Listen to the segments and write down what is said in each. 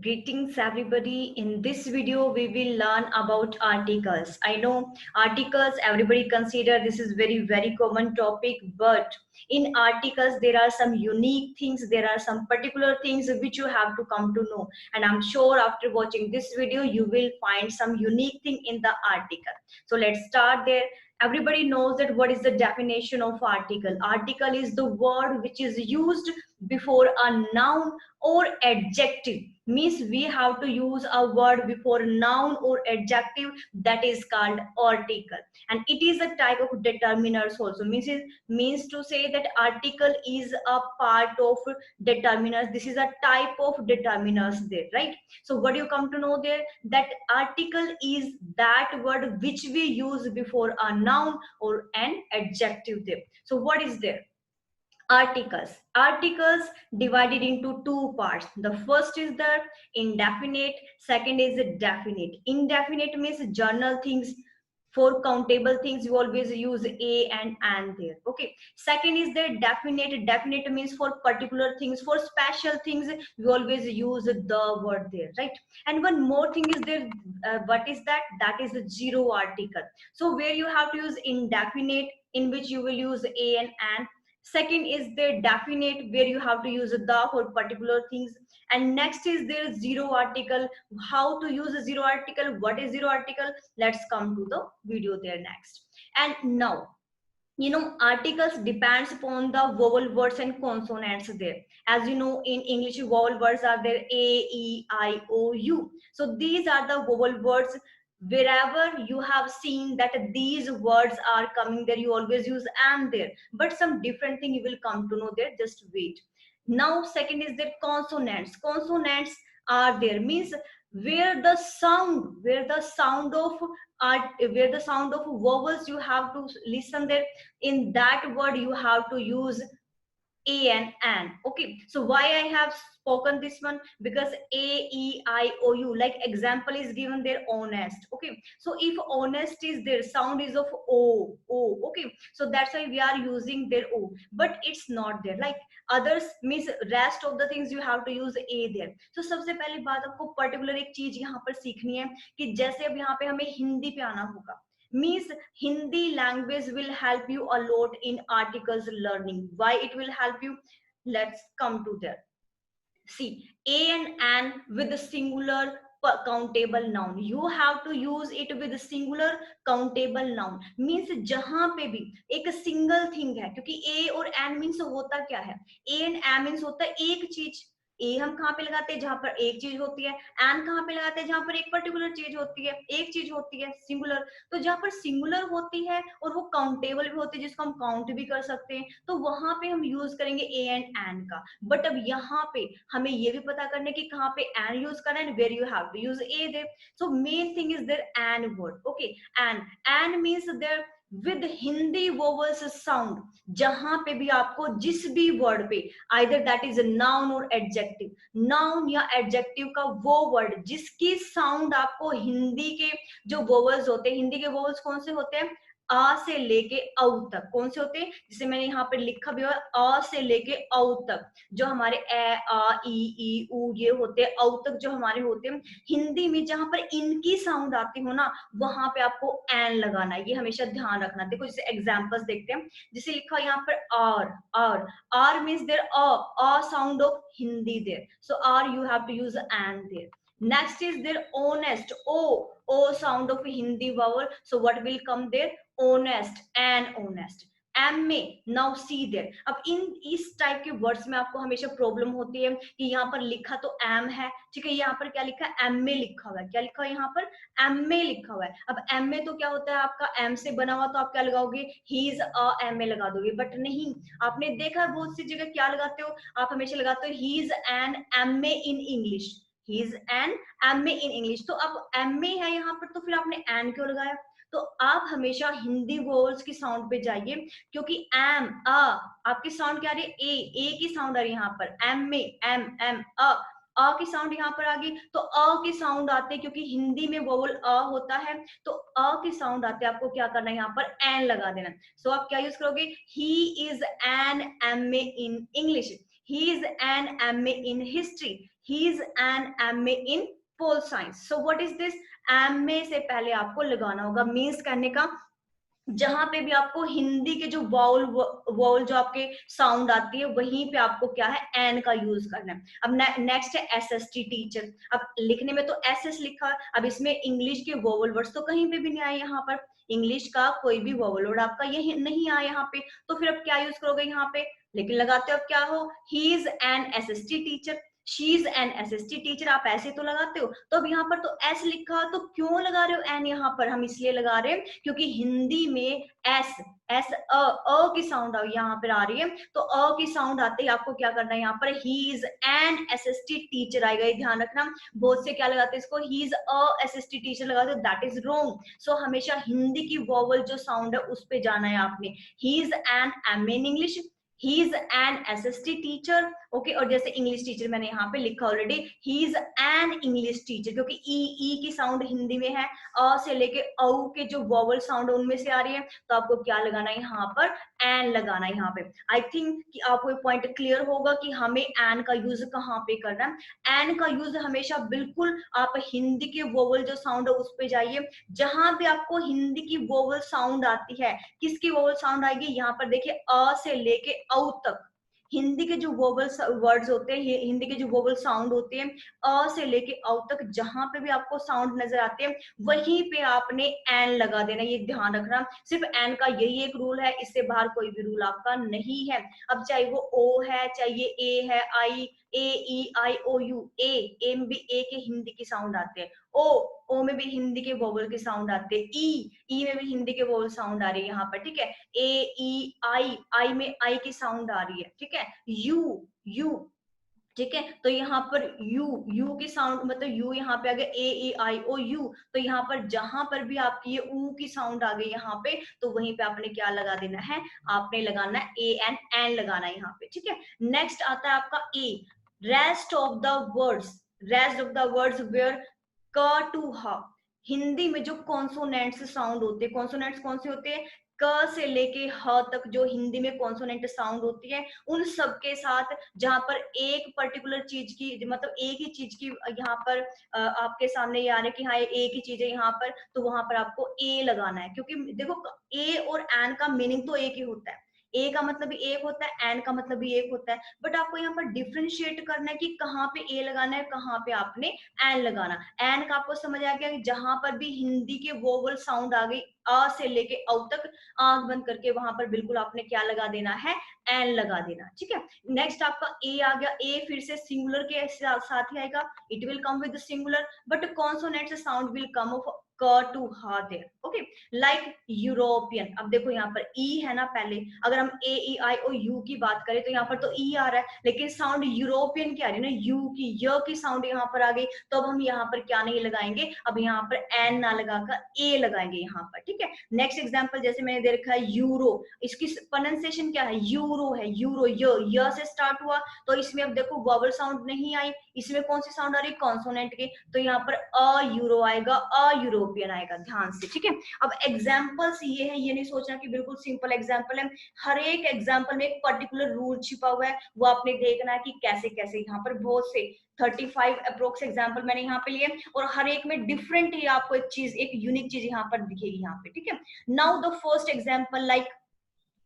Greetings everybody. In this video we will learn about articles. I know articles everybody consider this is very common topic, but in articles there are some unique things, there are some particular things which you have to come to know, and I'm sure after watching this video you will find some unique thing in the article. So let's start there. Everybody knows that what is the definition of article. Article is the word which is used before a noun or adjective. Means we have to use a word before noun or adjective, that is called article, and it is a type of determiners also. Means to say that article is a part of determiners. This is a type of determiners there, right? So what you come to know there, that article is that word which we use before a noun or an adjective there. So what is there? Articles divided into two parts. The first is the indefinite, second is the definite. Indefinite means general things. For countable things you always use a and there. Okay, second is the definite. Definite means for particular things, for special things we always use the word there, right? And one more thing is there. What is that? That is the zero article. So where you have to use indefinite, in which you will use a and. Second is the definite, where you have to use the for particular things. And next is there zero article. How to use a zero article? What is zero article? Let's come to the video there next. And now, articles depends upon the vowel words and consonants there. As you know, in English vowel words are there a, e, I, o, u. So these are the vowel words. Wherever you have seen that these words are coming there, you always use am there, but some different thing you will come to know there. Just wait. Now second is that consonants are there. Means where the sound of vowels you have to listen there. In that word you have to use a and an. Okay, so why I have spoken this one? Because a, e, I, o, u, like example is given there, honest. Okay, so if honest is there, sound is of o. Okay, so that's why we are using their o, but it's not there. Like others means rest of the things you have to use a there. So सबसे पहली बात आपको particular एक चीज यहाँ पर सीखनी है कि जैसे अब यहाँ पे हमें हिंदी पे आना होगा. Means Hindi language will help you a lot in articles learning. Why it will help you? Let's come to there. See, a and an with the singular countable noun. You have to use it with the singular countable noun. Means जहां पे भी एक single thing है, क्योंकि a और an means होता क्या है? a and an means होता है एक चीज. ए हम कहाँ पे लगाते हैं? जहां पर एक चीज होती है. एन कहाँ पे लगाते हैं? जहां पर एक पर्टिकुलर चीज होती है, एक चीज होती है, सिंगुलर. तो जहां पर सिंगुलर होती है और वो काउंटेबल भी होती है, जिसको हम काउंट भी कर सकते हैं, तो वहां पे हम यूज करेंगे ए एंड एन का. बट अब यहाँ पे हमें ये भी पता करना है कि कहाँ पे एन यूज करना है, where you have to use a there. So main thing is there an word. Okay, an means there with Hindi vowels sound. जहां पे भी आपको जिस भी वर्ड पे, आइदर दैट इज नाउन और एडजेक्टिव, नाउन या एडजेक्टिव का वो वर्ड जिसकी साउंड आपको हिंदी के जो वोवल्स होते हैं, हिंदी के वोवल्स कौन से होते हैं? आ से लेके औ तक. कौन से होते हैं? जिसे मैंने यहाँ पे लिखा भी है, आ से लेके औ तक. जो हमारे ए, आ, ई, उ ये होते हैं, औ तक जो हमारे होते हैं हिंदी में, जहां पर इनकी साउंड आती हो ना, वहां पे आपको एन लगाना है. ये हमेशा ध्यान रखना. देखो जैसे एग्जांपल्स देखते हैं, जिसे लिखा है यहाँ पर R means there a sound of Hindi there. So R you have to use an there. Next is their honest. O sound of Hindi vowel. So what will come there? Honest and honest. M में now see there. अब इस type के words में आपको हमेशा problem होती है कि यहाँ पर लिखा तो एम है, ठीक है, यहाँ पर क्या लिखा है? एम में लिखा हुआ है. क्या लिखा है यहाँ पर? एम में लिखा हुआ है. अब एम में तो क्या होता है, आपका एम से बना हुआ, तो आप क्या लगाओगे? ही इज अ एम में लगा दोगे. बट नहीं, आपने देखा बहुत सी जगह क्या लगाते हो? आप हमेशा लगाते हो ही इज एन एम में in English. He is an M में इन इंग्लिश. तो अब एम में है यहाँ पर, तो फिर आपने एन क्यों लगाया? तो आप हमेशा हिंदी वोवल्स की साउंड पे जाइए, क्योंकि एम अ आपकी साउंड क्या आ रही है? ए की साउंड आ रही है यहाँ पर. एम में एम एम अ की साउंड यहाँ पर आ गई, तो अ की साउंड आते, क्योंकि हिंदी में वोवल अ होता है, तो अ की साउंड आते आपको क्या करना है? यहाँ पर एन लगा देना. सो आप क्या यूज करोगे? ही इज एन एम में in English. he is an MA in history, he is an MA in pol science. So what is this? MA से पहले आपको लगाना होगा, मीन्स कहने का जहां पे भी आपको हिंदी के जो वाउल वाउल जो आपके साउंड आती है वहीं पे आपको क्या है एन का यूज करना है. अब नेक्स्ट है एसएसटी टीचर. अब लिखने में तो एसएस लिखा है, अब इसमें इंग्लिश के वोवल वर्ड्स तो कहीं पे भी नहीं आए. यहाँ पर इंग्लिश का कोई भी वोवल वर्ड आपका ये नहीं आया यहाँ पे, तो फिर अब क्या यूज करोगे यहाँ पे? लेकिन लगाते हो अब क्या हो, ही is N SST teacher, she is an SST teacher, आप ऐसे तो लगाते हो. तो अब यहाँ पर तो एस लिखा, तो क्यों लगा रहे हो एन यहाँ पर? हम इसलिए लगा रहे हैं क्योंकि हिंदी में एस एस अ की साउंड यहाँ पर आ रही है, तो अ की साउंड आते ही आपको क्या करना है यहाँ पर? ही इज एन एसएसटी टीचर आएगा, ये ध्यान रखना. बहुत से क्या लगाते हैं इसको, he is a SST teacher लगाते हो, दैट इज रॉन्ग. सो हमेशा हिंदी की वोवल जो साउंड है उस पे जाना है आपने. ही is N MA in English, he is an SST teacher. Okay, और जैसे इंग्लिश टीचर मैंने यहाँ पे लिखा already, he is an English teacher, क्योंकि ई की साउंड हिंदी में है, अ से लेके औ के जो वोवल साउंड उनमें से आ रही है, तो आपको क्या लगाना है यहाँ पर? एन लगाना है यहाँ पे. आई थिंक कि आपको एक पॉइंट क्लियर होगा कि हमें एन का यूज कहाँ पे करना है. एन का यूज हमेशा बिल्कुल आप हिंदी के वोवल जो साउंड है उस पे जाइए, जहां पे आपको हिंदी की वोवल साउंड आती है. किसकी वोवल साउंड आएगी? यहाँ पर देखिए, अ से लेके औ तक हिंदी के जो वोवल वर्ड्स होते हैं, हिंदी के जो वोवल साउंड होते हैं, अ से लेके औ तक जहां पे भी आपको साउंड नजर आते हैं वहीं पे आपने एन लगा देना. ये ध्यान रखना, सिर्फ एन का यही एक रूल है, इससे बाहर कोई भी रूल आपका नहीं है. अब चाहे वो ओ है, चाहे ये ए है, आई, ए ई आई ओ यू, ए में भी ए के हिंदी की साउंड आते हैं, ओ में भी हिंदी के वोवल के साउंड आते हैं, ई में भी हिंदी के वोवल साउंड आ रही है यहाँ पर. ठीक है, ए ई आई में आई की साउंड आ रही है. ठीक है, यू, ठीक है, तो यहाँ पर यू की साउंड मतलब यू यहाँ पे आ गया, ए ई आई ओ यू, तो यहाँ पर जहां पर भी आपकी ये ऊ की साउंड आ गई यहाँ पे, तो वहीं पे आपने क्या लगा देना है? आपने लगाना है ए एन लगाना है यहाँ पे. ठीक है, नेक्स्ट आता है आपका a, rest of the words where क टू ह. हिंदी में जो कॉन्सोनेंट्स साउंड होते हैं, कॉन्सोनेंट्स कौन से होते हैं? क से लेके ह तक जो हिंदी में कॉन्सोनेंट साउंड होती है, उन सब के साथ जहां पर एक पर्टिकुलर चीज की मतलब एक ही चीज की यहाँ पर आपके सामने ये आ रहा है कि हाँ ये एक ही चीज है यहाँ पर, तो वहां पर आपको ए लगाना है. क्योंकि देखो ए और एन का मीनिंग तो एक ही होता है, ए का मतलब भी एक होता है, एन का मतलब भी एक होता है, बट आपको यहाँ पर डिफ्रेंशिएट करना है कि कहाँ पे ए लगाना है, कहाँ पे आपने एन लगाना. एन का आपको समझ आ गया कि जहां पर भी हिंदी के वोवल साउंड आ गई, अ से लेके औ तक, आंख बंद करके वहां पर बिल्कुल आपने क्या लगा देना है? एन लगा देना. ठीक है, नेक्स्ट आपका ए आ गया. ए फिर से सिंगुलर के साथ ही आएगा, it will come with singular, but consonant sound will come of क टू ह देयर. Okay, like European. अब देखो यहाँ पर ई है ना, पहले अगर हम ए ई आई ओ यू की बात करें तो यहाँ पर तो ई आ रहा है, लेकिन साउंड यूरोपियन की आ रही है ना, यू की, य की साउंड यहाँ पर आ गई, तो अब हम यहाँ पर क्या नहीं लगाएंगे? अब यहाँ पर एन ना लगाकर ए लगाएंगे यहाँ पर. ठीक है, नेक्स्ट एग्जांपल जैसे मैंने दे रखा है यूरो, इसकी प्रोनाउंसिएशन क्या है? यूरो है, यूरो, य से स्टार्ट हुआ, तो इसमें अब देखो वोवल साउंड नहीं आई, इसमें कौन सी साउंड आ रही है? कॉन्सोनेंट की, तो यहाँ पर अ यूरो आएगा, अ यूरोपियन आएगा, ध्यान से. ठीक है, अब एग्जाम्पल्स ये है, ये नहीं सोचना कि बिल्कुल सिंपल एग्जाम्पल है, हर एक एग्जाम्पल में एक पर्टिकुलर रूल छिपा हुआ है, वो आपने देखना है कि कैसे कैसे. यहाँ पर बहुत से 35 अप्रोक्स एग्जाम्पल मैंने यहाँ पे लिए, और हर एक में डिफरेंट ही आपको एक चीज, एक यूनिक चीज यहाँ पर दिखेगी यहाँ पे. ठीक है, now the first example like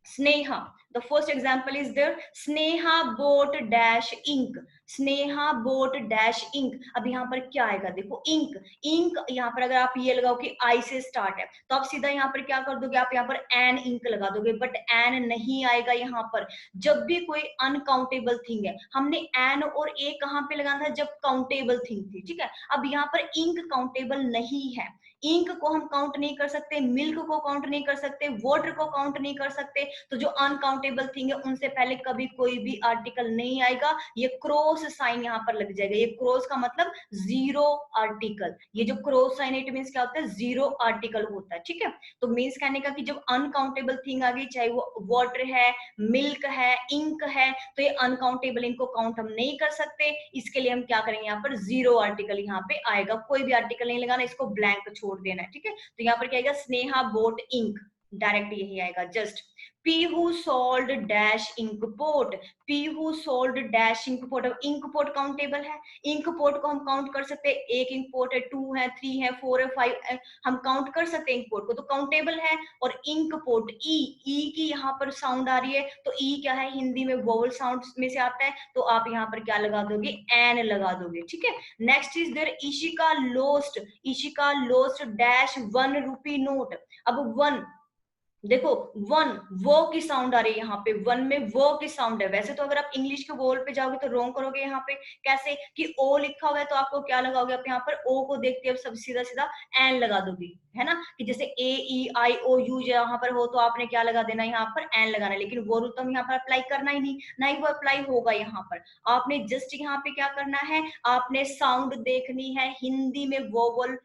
Sneha. The first example is there, Sneha bought dash ink, Sneha bought dash ink. अब यहाँ पर क्या आएगा? देखो इंक, इंक यहाँ पर अगर आप ये लगाओ कि आई से स्टार्ट है, तो आप सीधा यहाँ पर क्या कर दोगे? आप यहाँ पर एन इंक लगा दोगे, बट एन नहीं आएगा यहाँ पर. जब भी कोई अनकाउंटेबल थिंग है, हमने एन और ए कहाँ पे लगाना था? जब काउंटेबल थिंग थी. ठीक है, अब यहाँ पर इंक काउंटेबल नहीं है, इंक को हम काउंट नहीं कर सकते, मिल्क को काउंट नहीं कर सकते, वाटर को काउंट नहीं कर सकते, तो जो अनकाउंटेबल थिंग है उनसे पहले कभी कोई भी आर्टिकल नहीं आएगा. ये क्रॉस साइन यहाँ पर लग जाएगा, ये क्रॉस का मतलब जीरो आर्टिकल, ये जो क्रॉस साइन इट मींस क्या होता है? जीरो आर्टिकल होता है. ठीक है, तो मींस कहने का कि जब अनकाउंटेबल थिंग आ गई, चाहे वो वाटर है, मिल्क है, इंक है, तो ये अनकाउंटेबल, इनको काउंट हम नहीं कर सकते. इसके लिए हम क्या करेंगे? यहाँ पर जीरो आर्टिकल यहाँ पे आएगा, कोई भी आर्टिकल नहीं लगाना, इसको ब्लैंक छोड़ देना है. ठीक है, तो यहाँ पर क्या आएगा? स्नेहा बोट इंक, डायरेक्ट यही आएगा. Just Pihu sold dash ink pot, Pihu sold dash ink pot. अब इंक पोट काउंटेबल है, इंक पोट को हम काउंट कर सकते हैं, एक इंक पोट है, 2 है, 3 है, 4 है, 5 है, हम काउंट कर सकते हैं इंक पोट को, तो काउंटेबल है। और इंक पोट ई, ई की यहाँ पर साउंड आ रही है, तो ई क्या है, हिंदी में वोवल साउंड में से आता है, तो आप यहाँ पर क्या लगा दोगे, एन लगा दोगे, ठीक है। Next is there Ishika lost, Ishika lost dash 1 rupee note. अब 1 देखो, वन वो की साउंड आ रही है यहाँ पे, वन में वो की साउंड है। वैसे तो अगर आप इंग्लिश के वोल पे जाओगे तो रॉन्ग करोगे यहाँ पे, कैसे कि ओ लिखा हुआ है तो आपको क्या लगाओगे, आप यहाँ पर ओ को देखते हैं सब सीधा सीधा एन लगा दोगे, है ना, कि जैसे ए ई आई ओ यू यहाँ पर हो तो आपने क्या लगा देना, यहाँ पर एन लगाना है। लेकिन वो रूल तो हम यहाँ पर अप्लाई करना ही नहीं, ना ही वो अप्लाई होगा यहाँ पर। आपने जस्ट यहाँ पे क्या करना है, आपने साउंड देखनी है हिंदी में वोवल,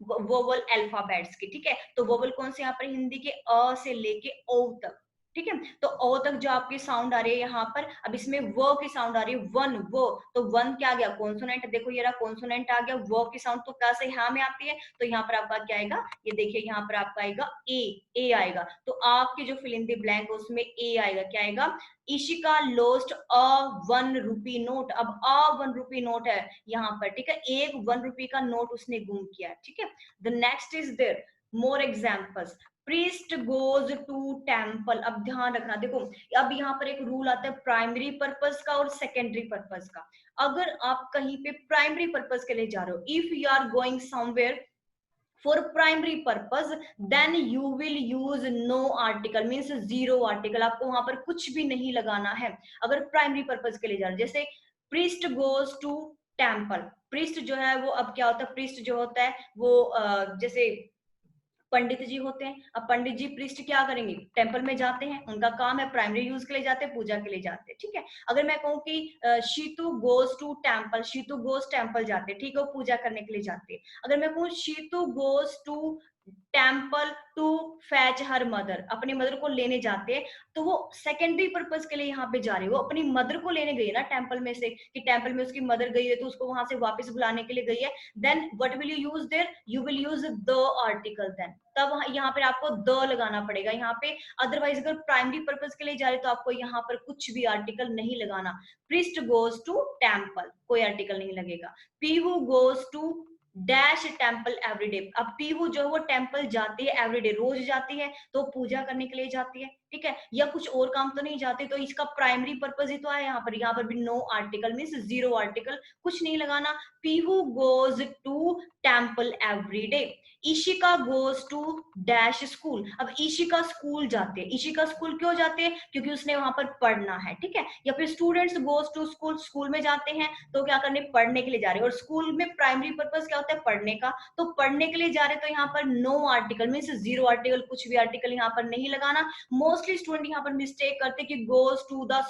वोवल अल्फाबेट्स की, ठीक है। तो वोवल कौन से यहाँ पर, हिंदी के अ से लेके ओ तक, ठीक है। तो ओ तक जो आपकी साउंड आ रही है यहाँ पर, अब इसमें वो की साउंड आ रही है, वन वो, तो वन क्या आ गया, कॉन्सोनेंट। देखो ये रहा कॉन्सोनेंट आ गया, वो की साउंड तो क्या से हाँ में आती है, तो यहाँ पर आपका क्या आएगा, ये देखिए यहाँ पर आपका आएगा ए आएगा। तो आपके जो फिल इन द ब्लैंक उसमें ए आएगा, क्या आएगा, इशिका लोस्ट अ 1 रुपी नोट। अब अ 1 रुपी नोट है यहाँ पर, ठीक है, एक 1 रुपी का नोट उसने गुम किया है, ठीक है। The next is there more examples, priest goes to temple. अब ध्यान रखना, देखो अब यहाँ पर एक रूल आता है प्राइमरी पर्पस का और सेकेंडरी पर्पस का। अगर आप कहीं पे प्राइमरी पर्पस के लिए जा रहे हो, if you are going somewhere for primary purpose then you will use no article, means zero article, आपको वहां पर कुछ भी नहीं लगाना है अगर प्राइमरी पर्पस के लिए जा रहे हो। जैसे priest goes to temple, priest जो है वो अब क्या होता है, priest जो होता है वो जैसे पंडित जी होते हैं। अब पंडित जी प्रीस्ट क्या करेंगे, टेंपल में जाते हैं, उनका काम है प्राइमरी यूज के लिए जाते हैं, पूजा के लिए जाते हैं, ठीक है। अगर मैं कहूँ कि Sheetu goes to temple, Sheetu goes temple जाते हैं, ठीक है, वो पूजा करने के लिए जाते हैं। अगर मैं कहूँ Sheetu goes to temple to fetch her mother, अपनी मदर को लेने जाते हैं, तो वो सेकेंडरी पर्पस के लिए यहाँ पे जा रही है, वो अपनी मदर को लेने गई है ना टेंपल में से, कि टेंपल में उसकी मदर गई है तो उसको वहां से वापस बुलाने के लिए गई है। Then what will you use there, you will use the article, then तब यहाँ पे आपको द लगाना पड़ेगा यहाँ पे। अदरवाइज अगर प्राइमरी पर्पस के लिए जा रहे तो आपको यहाँ पर कुछ भी आर्टिकल नहीं लगाना। प्रीस्ट गोज टू टेंपल, कोई आर्टिकल नहीं लगेगा। Pihu goes to dash temple everyday. अब पीहू जो वो टेम्पल जाती है एवरीडे, रोज जाती है, तो पूजा करने के लिए जाती है, ठीक है, या कुछ और काम तो नहीं जाते, तो इसका प्राइमरी पर्पस ही तो है यहाँ पर भी no article, means zero article, कुछ नहीं लगाना। Pihu goes to temple everyday. Ishika goes to dash school. अब इशिका स्कूल जाते हैं, इशिका स्कूल क्यों जाते हैं, क्योंकि उसने वहां पर पढ़ना है, ठीक है। या फिर students goes to school, school में जाते हैं तो क्या करने, पढ़ने के लिए जा रहे हैं, और स्कूल में प्राइमरी पर्पस क्या होता है, पढ़ने का, तो पढ़ने के लिए जा रहे हैं, तो यहाँ पर no article, means zero article, कुछ भी आर्टिकल यहाँ पर नहीं लगाना। मोस्टली स्टूडेंट यहाँ पर मिस्टेक करते कि गोज टू द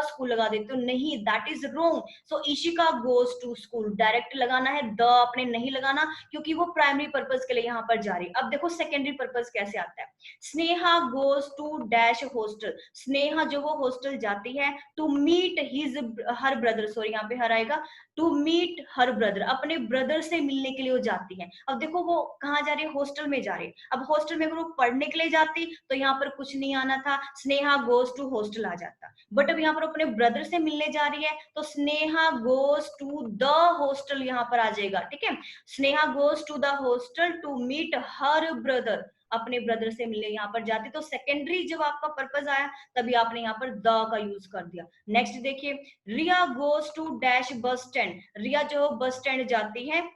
स्कूल लगा देते, तो नहीं, that is wrong. So Ishika goes to school direct लगाना है, द अपने नहीं लगाना, क्योंकि वो प्राइमरी पर्पस के लिए यहाँ पर जा रही है। अब देखो सेकेंडरी पर्पस कैसे आता है, Sneha goes to dash hostel. Sneha जो वो हॉस्टल जाती है to meet his her brother, sorry यहाँ पे हर आएगा, टू मीट हर ब्रदर, अपने ब्रदर से मिलने के लिए वो जाती है। अब देखो वो कहाँ जा रही है, हॉस्टल में जा रही है। अब हॉस्टल में अगर वो पढ़ने के लिए जाती तो यहाँ पर कुछ नहीं आना था, स्नेहा गोज टू हॉस्टल आ जाता। बट अब यहाँ पर अपने ब्रदर से मिलने जा रही है तो Sneha goes to the hostel यहाँ पर आ जाएगा, ठीक है। Sneha goes to the hostel to meet her brother, अपने ब्रदर से मिलने यहाँ पर जाती। तो सेकेंडरी जब आपका पर्पस आया तभी आपने यहाँ पर द का यूज कर दिया। नेक्स्ट देखिए, Riya goes to dash bus stand. Riya जो बस स्टैंड जाती है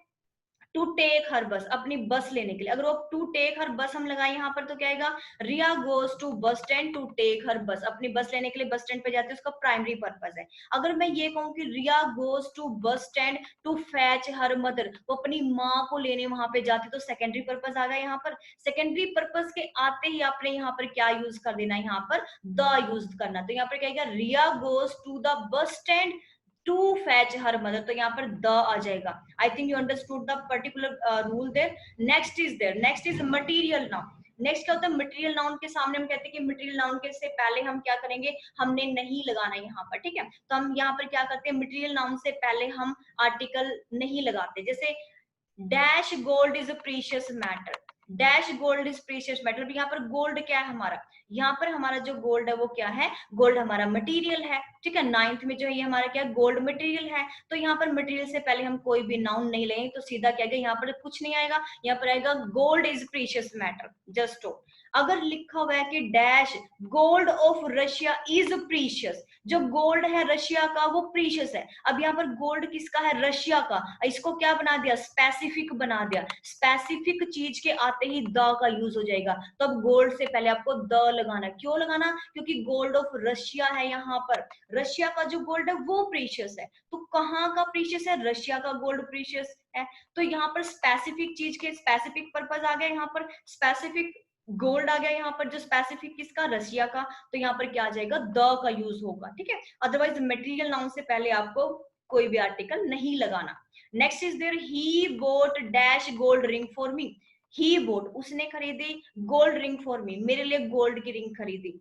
टू टेक हर बस, अपनी बस लेने के लिए। अगर वो टू टेक हर बस हम लगाए यहाँ पर तो क्या आएगा, Riya goes to bus stand to take her bus, अपनी बस लेने के लिए बस स्टैंड पे जाते हैं, उसका प्राइमरी पर्पस है। अगर मैं ये कहूँ कि Riya goes to bus stand to fetch her mother, वो अपनी माँ को लेने वहां पे जाती, तो सेकेंडरी पर्पस आ गया यहाँ पर। सेकेंडरी पर्पस के आते ही आपने यहाँ पर क्या यूज कर देना, यहाँ पर द यूज करना। तो यहाँ पर क्या आएगा, Riya goes to the bus stand to fetch her mother, तो यहाँ पर द आ जाएगा। I think you understood the particular rule there. Next is material noun. Next क्या होता है, मटेरियल नाउन के सामने हम कहते हैं कि मटेरियल नाउन के से पहले हम क्या करेंगे, हमने नहीं लगाना यहाँ पर, ठीक है। तो हम यहाँ पर क्या करते हैं, मटेरियल नाउन से पहले हम आर्टिकल नहीं लगाते। जैसे dash gold is a precious matter, dash gold is precious metal. यहाँ पर गोल्ड क्या है हमारा, यहाँ पर हमारा जो गोल्ड है वो क्या है, गोल्ड हमारा मटेरियल है, ठीक है। 9th में जो है ये हमारा क्या गोल्ड मटेरियल है। तो यहाँ पर मटेरियल से पहले हम कोई भी नाउन नहीं लेंगे, तो सीधा क्या आएगा, यहाँ पर कुछ नहीं आएगा, यहाँ पर आएगा gold is precious metal, just. अगर लिखा हुआ है कि dash gold of Russia is precious, जो गोल्ड है रशिया का वो प्रीशियस है। अब यहाँ पर गोल्ड किसका है, रशिया का, इसको क्या बना दिया, स्पेसिफिक बना दिया। स्पेसिफिक चीज के आते ही द का यूज हो जाएगा, तो अब गोल्ड से पहले आपको द लगाना। क्यों लगाना, क्योंकि गोल्ड ऑफ रशिया है, यहाँ पर रशिया का जो गोल्ड है वो प्रीशियस है। तो कहाँ का प्रीशियस है, रशिया का गोल्ड प्रीशियस है। तो यहाँ पर स्पेसिफिक चीज के स्पेसिफिक पर्पज आ गया, यहाँ पर स्पेसिफिक गोल्ड आ गया, यहाँ पर जो स्पेसिफिक किसका, रशिया का। तो यहाँ पर क्या आ जाएगा, द का यूज होगा, ठीक है। अदरवाइज मटेरियल नाउन से पहले आपको कोई भी आर्टिकल नहीं लगाना। Next is there, he bought dash gold ring for me. He bought, उसने खरीदी गोल्ड रिंग फॉर मी, मेरे लिए गोल्ड की रिंग खरीदी।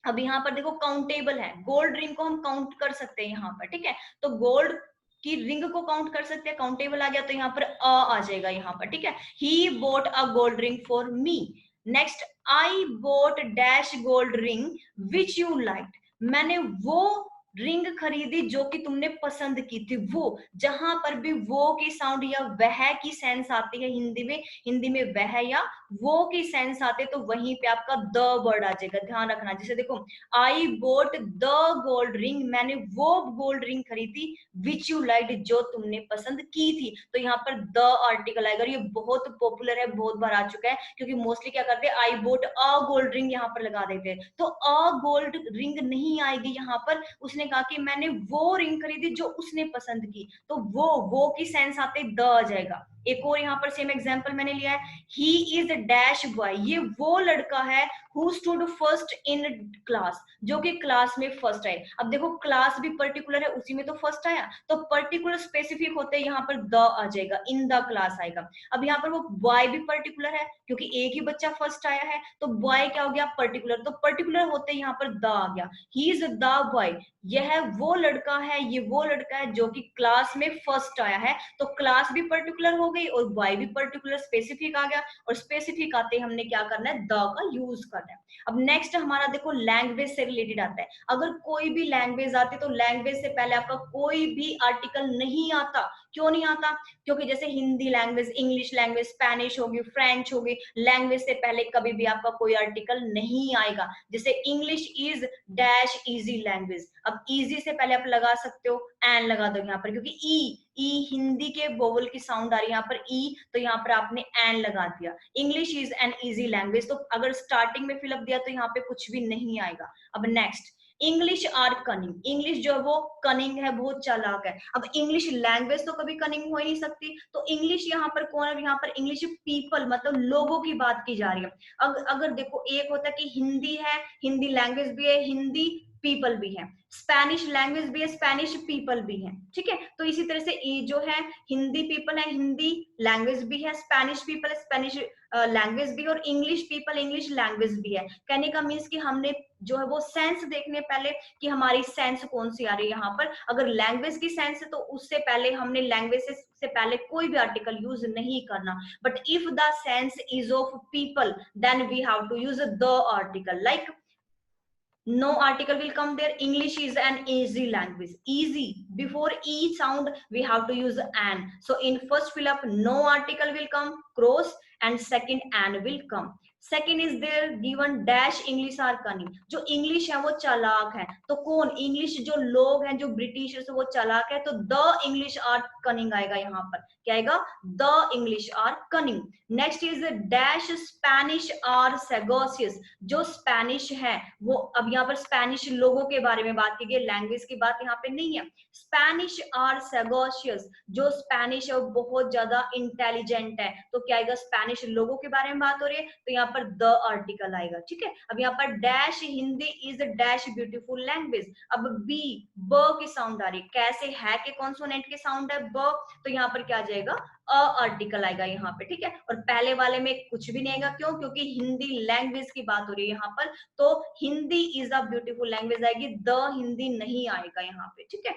अब यहाँ पर देखो काउंटेबल है, गोल्ड रिंग को हम काउंट कर सकते हैं यहाँ पर, ठीक है। तो गोल्ड की रिंग को काउंट कर सकते हैं, काउंटेबल आ गया तो यहाँ पर आ जाएगा यहाँ पर, ठीक है। He bought a gold ring for me. Next, I bought dash gold ring which you liked. मैंने वो रिंग खरीदी जो कि तुमने पसंद की थी। वो, जहां पर भी वो की साउंड या वह की सेंस आती है हिंदी में वह या वो की सेंस आते, तो वहीं पे आपका द वर्ड आ जाएगा, ध्यान रखना। जैसे देखो, आई बोट द गोल्ड रिंग, मैंने वो गोल्ड रिंग खरीदी, विच यू लाइक्ड, जो तुमने पसंद की थी। तो यहाँ पर द आर्टिकल आएगा। ये बहुत पॉपुलर है, बहुत बार आ चुका है, क्योंकि मोस्टली क्या करते हैं, आई बोट अ गोल्ड रिंग यहाँ पर लगा देते हैं, तो अ गोल्ड रिंग नहीं आएगी यहाँ पर। उसने कहा कि मैंने वो रिंग खरीदी जो उसने पसंद की, तो वो की सेंस आते द आ जाएगा। एक और यहाँ पर सेम एग्जांपल मैंने लिया है, ही इज डैश बॉय, ये वो लड़का है who stood first in class, जो कि क्लास में फर्स्ट आए। अब देखो क्लास भी पर्टिकुलर है, उसी में तो फर्स्ट आया, तो पर्टिकुलर स्पेसिफिक होते हैं, यहाँ पर द आ जाएगा, इन द क्लास आएगा। अब यहाँ पर वो बॉय भी पर्टिकुलर है, क्योंकि एक ही बच्चा फर्स्ट आया है, तो बॉय क्या हो गया, पर्टिकुलर, तो पर्टिकुलर होते यहाँ पर द आ गया। ही इज द बॉय, यह वो लड़का है, ये वो लड़का है जो कि क्लास में फर्स्ट आया है। तो क्लास भी पर्टिकुलर हो गई और बॉय भी पर्टिकुलर, स्पेसिफिक आ गया, और स्पेसिफिक आते ही हमने क्या करना है, द का यूज करना है। अब नेक्स्ट हमारा देखो लैंग्वेज से रिलेटेड आता है। अगर कोई भी लैंग्वेज आती है तो लैंग्वेज से पहले आपका कोई भी आर्टिकल नहीं आता। क्यों नहीं आता, क्योंकि जैसे Hindi language, English language, Spanish होगी, फ्रेंच होगी, लैंग्वेज से पहले कभी भी आपका कोई आर्टिकल नहीं आएगा। जैसे English is dash easy language, अब इजी से पहले आप लगा सकते हो एन लगा दो यहाँ पर, क्योंकि ई हिंदी के वोवल की साउंड आ रही है यहाँ पर ई, तो यहाँ पर आपने एन लगा दिया। English is an easy language, तो अगर स्टार्टिंग में फिलअप दिया तो यहाँ पे कुछ भी नहीं आएगा। अब next, English are cunning, English जो है वो कनिंग है, बहुत चालाक है। अब इंग्लिश लैंग्वेज तो कभी कनिंग हो ही नहीं सकती, तो इंग्लिश यहाँ पर कौन है, यहाँ पर इंग्लिश पीपल, मतलब लोगों की बात की जा रही है। अगर देखो, एक होता है कि हिंदी है, हिंदी लैंग्वेज भी है, हिंदी पीपल भी है, स्पेनिश लैंग्वेज भी है, स्पेनिश पीपल भी है, ठीक है। तो इसी तरह से ये जो है हिंदी पीपल है, हिंदी लैंग्वेज भी है, स्पेनिश पीपल है, स्पेनिश लैंग्वेज भी, और इंग्लिश पीपल, इंग्लिश लैंग्वेज भी है। कहने का मीन्स कि हमने जो है वो सेंस देखने पहले कि हमारी सेंस कौन सी आ रही है। यहाँ पर अगर लैंग्वेज की सेंस है तो उससे पहले हमने लैंग्वेज से पहले कोई भी आर्टिकल यूज नहीं करना। But if the sense is of people then we have to use the article, like no article will come there. English is an easy language, easy, before e sound we have to use an, so in first fill up no article will come, cross, and second an will come. Second is there given dash English are cunning, जो English है वो चालाक है, तो कौन, English जो लोग हैं, जो ब्रिटिशर्स वो चालाक है, तो द इंग्लिश आर कनिंग आएगा यहाँ पर, क्या आएगा, the English are cunning. Next is dash Spanish are sagacious, जो स्पेनिश है वो, अब यहाँ पर स्पेनिश लोगों के बारे में बात की गई, लैंग्वेज की बात यहाँ पे नहीं है। स्पेनिश आर सेगोशियस, जो स्पेनिश है वो बहुत ज्यादा इंटेलिजेंट है, तो क्या आएगा, स्पेनिश लोगों के बारे में बात हो रही है, तो यहाँ पर द आर्टिकल आएगा, ठीक है। अब यहाँ पर dash Hindi is dash beautiful language, अब बी ब की साउंड आ रही है, कैसे है के कॉन्सोनेंट की साउंड है ब, तो यहाँ पर क्या आ जाएगा, अ आर्टिकल आएगा यहाँ पे, ठीक है। और पहले वाले में कुछ भी नहीं आएगा, क्यों, क्योंकि हिंदी लैंग्वेज की बात हो रही है यहाँ पर, तो Hindi is a beautiful language आएगी, द हिंदी नहीं आएगा यहाँ पे, ठीक है।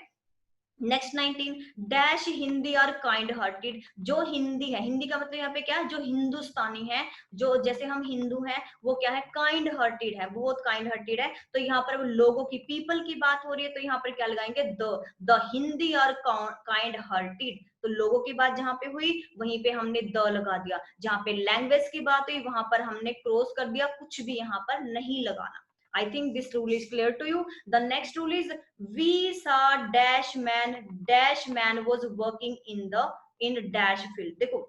Next 19, dash Hindi are kind hearted. जो हिंदी है, हिंदी का मतलब यहाँ पे क्या है, जो हिंदुस्तानी है, जो जैसे हम हिंदू हैं, वो क्या है, काइंड हार्टेड है, बहुत काइंड हार्टेड है। तो यहाँ पर लोगों की, पीपल की बात हो रही है, तो यहाँ पर क्या लगाएंगे, the Hindi are kind hearted. तो लोगों की बात जहां पे हुई वहीं पे हमने द लगा दिया, जहां पे लैंग्वेज की बात हुई वहां पर हमने क्रॉस कर दिया, कुछ भी यहाँ पर नहीं लगाना। I think this rule is clear to you. The next rule is we saw dash man was working in dash field। देखो,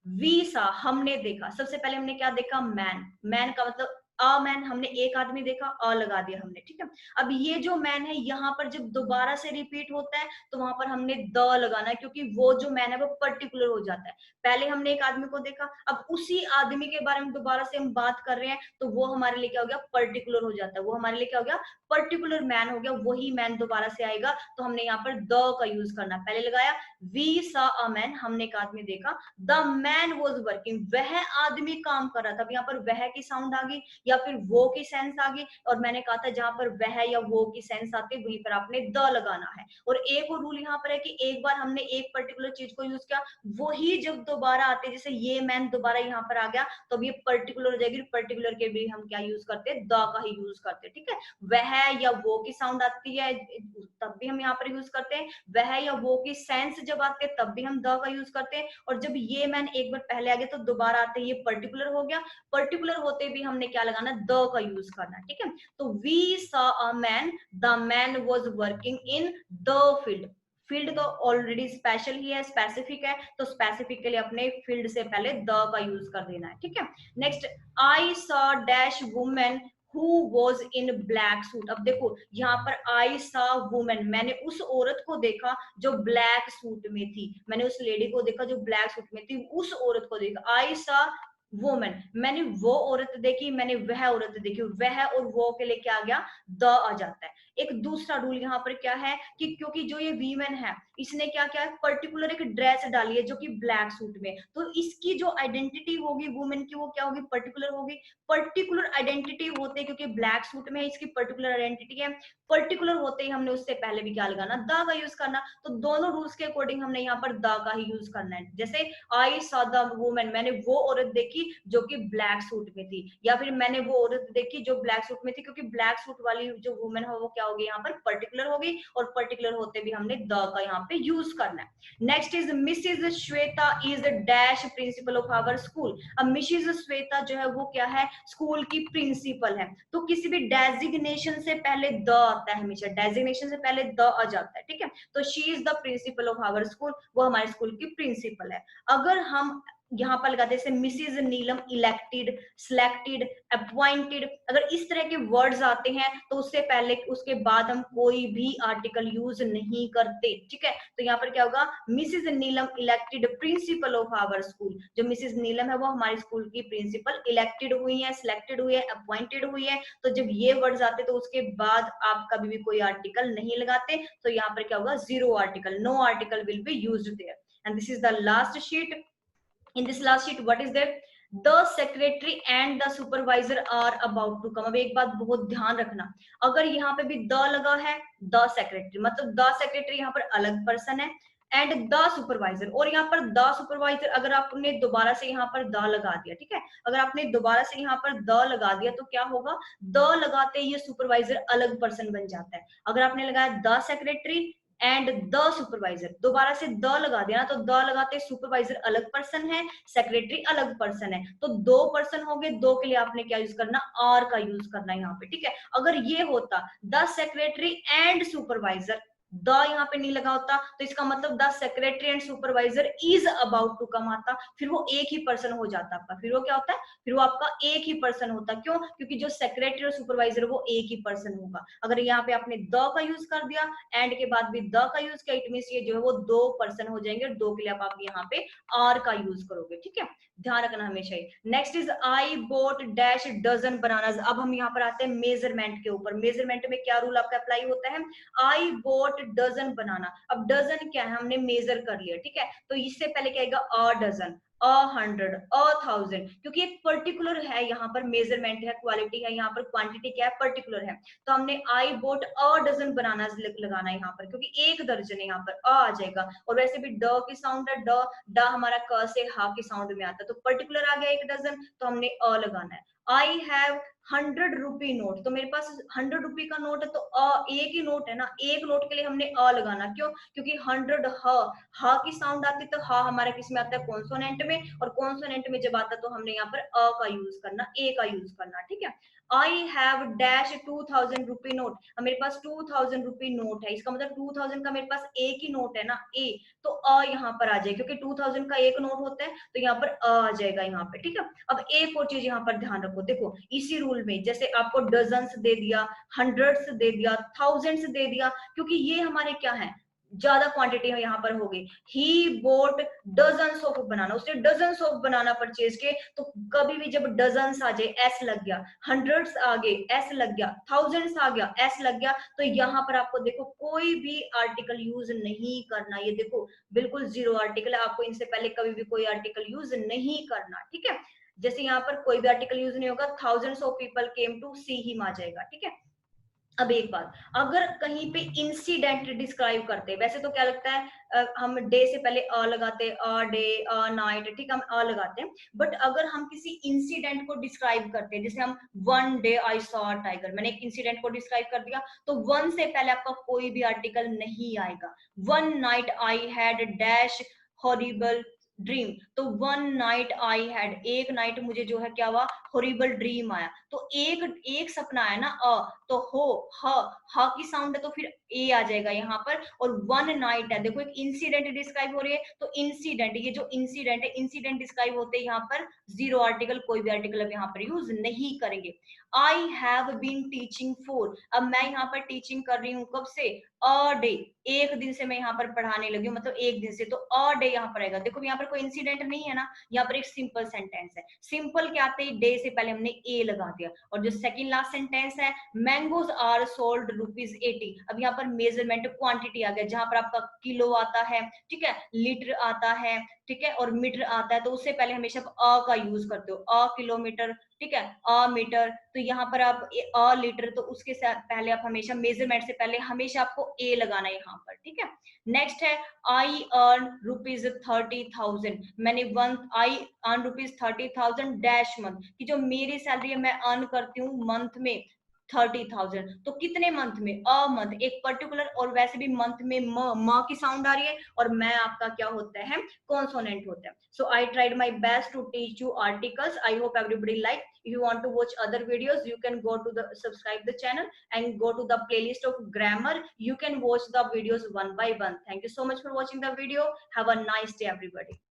वी सा हमने देखा, सबसे पहले हमने क्या देखा, मैन। मैन का मतलब अ मैन, हमने एक आदमी देखा, अ लगा दिया हमने, ठीक है। अब ये जो मैन है यहाँ पर जब दोबारा से रिपीट होता है तो वहां पर हमने द लगाना है, क्योंकि वो जो मैन है वो पर्टिकुलर हो जाता है। पहले हमने एक आदमी को देखा, अब उसी आदमी के बारे में दोबारा से हम बात कर रहे हैं, तो वो हमारे लिए क्या हो गया, पर्टिकुलर हो जाता है। वो हमारे लिए क्या हो गया, पर्टिकुलर मैन हो गया, वही मैन दोबारा से आएगा। तो हमने यहाँ पर द का यूज करना, पहले लगाया वी सा अ मैन, हमने एक आदमी देखा, द मैन वॉज वर्किंग, वह आदमी काम कर रहा था। अब यहाँ पर वह की साउंड आ गई या फिर वो की सेंस आ गई, और मैंने कहा था जहां पर वह या वो की सेंस आती है वहीं पर आपने द लगाना है। और एक और रूल यहाँ पर है कि एक बार हमने एक पर्टिकुलर चीज को यूज किया, वही जब दोबारा आते, जैसे ये मैन दोबारा यहाँ पर आ गया, तो अब ये पर्टिकुलर हो जाएगी। पर्टिकुलर के भी हम क्या यूज करते हैं, द का ही यूज करते हैं, ठीक है। वह या वो की साउंड आती है तब भी हम यहाँ पर यूज करते हैं, वह या वो की सेंस जब आते हैं तब भी हम द का यूज करते हैं, और जब ये मैन एक बार पहले आ गया तो दोबारा आते ये पर्टिकुलर हो गया। पर्टिकुलर होते भी हमने क्या लगाना, द का यूज करना, ठीक है। तो we saw a man, the man was working in the field. Field तो ऑलरेडी स्पेशल ही है, स्पेसिफिक है, तो स्पेसिफिक के लिए अपने फील्ड से पहले द का यूज कर देना है, ठीक है। Next, I saw dash women who was in black suit. अब देखो यहाँ पर आई सा वुमेन, मैंने उस औरत को देखा जो ब्लैक सूट में थी, मैंने उस लेडी को देखा जो ब्लैक सूट में थी, उस औरत को देखा। आई सा वुमेन, मैंने वो औरत देखी, मैंने वह औरत देखी, वह और वो के लिए क्या आ गया, द आ जाता है। एक दूसरा रूल यहाँ पर क्या है कि क्योंकि जो ये वीमेन है, इसने क्या क्या है, पर्टिकुलर एक ड्रेस डाली है जो कि ब्लैक सूट में, तो इसकी जो आइडेंटिटी होगी वुमेन की, वो क्या होगी, पर्टिकुलर होगी। पर्टिकुलर आइडेंटिटी होते, क्योंकि ब्लैक सूट में इसकी पर्टिकुलर आइडेंटिटी है, पर्टिकुलर होते ही हमने उससे पहले भी क्या लगाना, द का यूज करना। तो दोनों रूल्स के अकॉर्डिंग हमने यहाँ पर द का ही यूज करना है। जैसे आई सॉ द वुमेन, मैंने वो औरत देखी जो कि ब्लैक सूट में थी, या फिर मैंने वो औरत देखी जो ब्लैक सूट में थी, क्योंकि ब्लैक सूट वाली जो वुमेन है वो क्या होगी, यहाँ पर पर्टिकुलर होगी, और पर्टिकुलर होते भी हमने द का यहाँ पे यूज करना है। Next is Mrs Shweta is dash principal of our school. अब मिसेज श्वेता जो है वो क्या है, स्कूल की प्रिंसिपल है। तो किसी भी डेजिग्नेशन से पहले द आता है, हमेशा डेजिग्नेशन से पहले द आ जाता है, ठीक है। तो she is the principal of our school, वो हमारे स्कूल की प्रिंसिपल है। अगर हम यहाँ पर लगाते जैसे Mrs Neelam elected, selected, appointed, अगर इस तरह के वर्ड्स आते हैं तो उससे पहले उसके बाद हम कोई भी आर्टिकल यूज नहीं करते, ठीक है। तो यहाँ पर क्या होगा, Mrs Neelam elected principal of our school. जो मिसेज नीलम है वो हमारे स्कूल की प्रिंसिपल इलेक्टेड हुई है, सिलेक्टेड हुई है, अपॉइंटेड हुई है। तो जब ये वर्ड्स आते तो उसके बाद आप कभी भी कोई आर्टिकल नहीं लगाते, तो यहाँ पर क्या होगा, zero article, no article will be used there. And this is the last sheet. In this last sheet what is there, the secretary and the supervisor are about to come। अब एक बात बहुत ध्यान रखना, अगर यहाँ पे भी द लगा है, द सेक्रेटरी, मतलब द सेक्रेटरी यहाँ पर अलग पर्सन है, एंड द सुपरवाइजर, और यहाँ पर द सुपरवाइजर अगर आपने दोबारा से यहाँ पर द लगा दिया, ठीक है, अगर आपने दोबारा से यहाँ पर द लगा दिया तो क्या होगा, द लगाते ये सुपरवाइजर अलग पर्सन बन जाता है। अगर आपने लगाया the secretary and the supervisor, दोबारा से द लगा दिया ना, तो द लगाते सुपरवाइजर अलग पर्सन है, सेक्रेटरी अलग पर्सन है, तो दो पर्सन हो गए, दो के लिए आपने क्या यूज करना, आर का यूज करना है यहाँ पे, ठीक है। अगर ये होता the secretary and supervisor, the यहाँ पे नहीं लगा होता, तो इसका मतलब the secretary and supervisor is about to come आता, फिर वो एक ही पर्सन हो जाता आपका, फिर वो क्या होता है, फिर वो आपका एक ही पर्सन होता। क्यों, क्योंकि जो सेक्रेटरी और सुपरवाइजर वो एक ही पर्सन होगा। अगर यहाँ पे आपने द का यूज कर दिया, एंड के बाद भी द का यूज किया, इट मींस ये जो है वो दो पर्सन हो जाएंगे, और दो के लिए आप यहाँ पे आर का यूज करोगे, ठीक है, ध्यान रखना हमेशा ही। Next is I bought dash dozen bananas. अब हम यहाँ पर आते हैं मेजरमेंट के ऊपर। मेजरमेंट में क्या रूल आपका अप्लाई होता है, आई बोट डजन बनाना। अब डजन क्या है, हमने मेजर कर लिया, ठीक है, तो इससे पहले क्या आएगा, अ डजन। 100, 1000, क्योंकि एक पर्टिकुलर है, यहाँ पर मेजरमेंट है, क्वालिटी है, यहाँ पर क्वांटिटी क्या है, पर्टिकुलर है। तो हमने आई बोट अ डजन बनाना लगाना है यहाँ पर, क्योंकि एक दर्जन है, यहाँ पर आ जाएगा। और वैसे भी ड की साउंड है, ड ड हमारा क से हा की साउंड में आता है, तो पर्टिकुलर आ गया एक डजन, तो हमने अ लगाना है। आई हैव 100 रुपी नोट, तो मेरे पास 100 रुपी का नोट है, तो एक ही नोट है ना, एक नोट के लिए हमने अ लगाना, क्यों? क्योंकि 100 हा की साउंड आती है, तो हा हमारा किस में आता है, कॉन्सोनेंट में, और कॉन्सोनेंट में जब आता है तो हमने यहाँ पर अ का यूज करना, ए का यूज करना, ठीक है। I have dash 2000 rupee note, मेरे पास 2000 रुपी नोट है, इसका मतलब 2000 का मेरे पास एक ही नोट है ना, ए, तो अ यहाँ पर आ जाएगा, क्योंकि 2000 का एक नोट होता है, तो यहाँ पर अ आ जाएगा यहाँ पे, ठीक है। अब एक और चीज यहाँ पर ध्यान रखो, देखो इसी रूल में जैसे आपको डजन्स दे दिया, हंड्रेड्स दे दिया, थाउजेंड्स दे दिया, क्योंकि ये हमारे क्या है, ज्यादा क्वांटिटी में यहाँ पर होगी। ही बोट डजन्स ऑफ बनाना, उसने डजन्स ऑफ बनाना परचेज के, तो कभी भी जब डजन्स आ जाए एस लग गया, हंड्रेड्स आ गए एस लग गया, थाउजेंड्स आ गया एस लग गया, तो यहाँ पर आपको देखो कोई भी आर्टिकल यूज नहीं करना, ये देखो बिल्कुल जीरो आर्टिकल है, आपको इनसे पहले कभी भी कोई आर्टिकल यूज नहीं करना, ठीक है। जैसे यहाँ पर कोई भी आर्टिकल यूज नहीं होगा, thousands of people came to see him आ जाएगा, ठीक है। अब एक बात, अगर कहीं पे इंसिडेंट डिस्क्राइब करते हैं, वैसे तो क्या लगता है, हम डे से पहले अ लगाते हैं, अ डे अ नाइट, ठीक है, हम अ लगाते हैं, बट अगर हम किसी इंसिडेंट को डिस्क्राइब करते हैं, जैसे हम one day I saw tiger, मैंने एक इंसिडेंट को डिस्क्राइब कर दिया, तो वन से पहले आपका कोई भी आर्टिकल नहीं आएगा। One night I had dash horrible dream, तो वन नाइट आई हैड, एक नाइट मुझे जो है क्या हुआ, हॉरिबल ड्रीम आया, तो एक एक सपना है ना, तो हो ह की साउंड है, तो फिर ए आ जाएगा यहाँ पर। और वन नाइट है, देखो एक इंसिडेंट डिस्क्राइब हो रही है, तो इंसिडेंट, ये जो इंसिडेंट है, इंसिडेंट डिस्क्राइब होते हैं यहाँ पर जीरो आर्टिकल, कोई भी आर्टिकल अब यहाँ पर यूज नहीं करेंगे। I have been teaching for, अब मैं यहाँ पर टीचिंग कर रही हूँ कब से, अ डे, एक दिन से मैं यहाँ पर पढ़ाने लगी हूँ, मतलब एक दिन से, तो अ डे यहाँ पर आएगा। देखो यहाँ पर कोई इंसिडेंट नहीं है ना, यहाँ पर एक सिंपल सेंटेंस है, सिंपल क्या आते हैं, डे से पहले हमने ए लगा दिया। और जो सेकंड लास्ट सेंटेंस है, मैंगोज आर सोल्ड ₹80, अब यहाँ पर मेजरमेंट क्वांटिटी आ गया, जहां पर आपका किलो आता है, ठीक है, लीटर आता है, ठीक है, और मीटर आता है, तो उससे पहले हमेशा आप अ का यूज करते हो, अ किलोमीटर, ठीक है, अ मीटर, तो यहाँ पर आप अ लीटर, तो उसके पहले आप हमेशा मेजरमेंट से पहले हमेशा आपको ए लगाना है यहाँ पर, ठीक है। नेक्स्ट है, आई अर्न ₹30,000, मैंने आई अर्न ₹30,000 डैश मंथ, कि जो मेरी सैलरी है मैं अर्न करती हूँ मंथ में 30,000, तो कितने मंथ में, अ मंथ, एक पर्टिकुलर, और वैसे भी मंथ में म की साउंड आ रही है, और मैं आपका क्या होता है, कॉन्सोनेंट होता है। So I tried my best to teach you articles, I hope everybody like. If you want to watch other videos, you can go to the subscribe the channel and go to the playlist of grammar. You can watch the videos one by one. Thank you so much for watching the video. Have a nice day, everybody.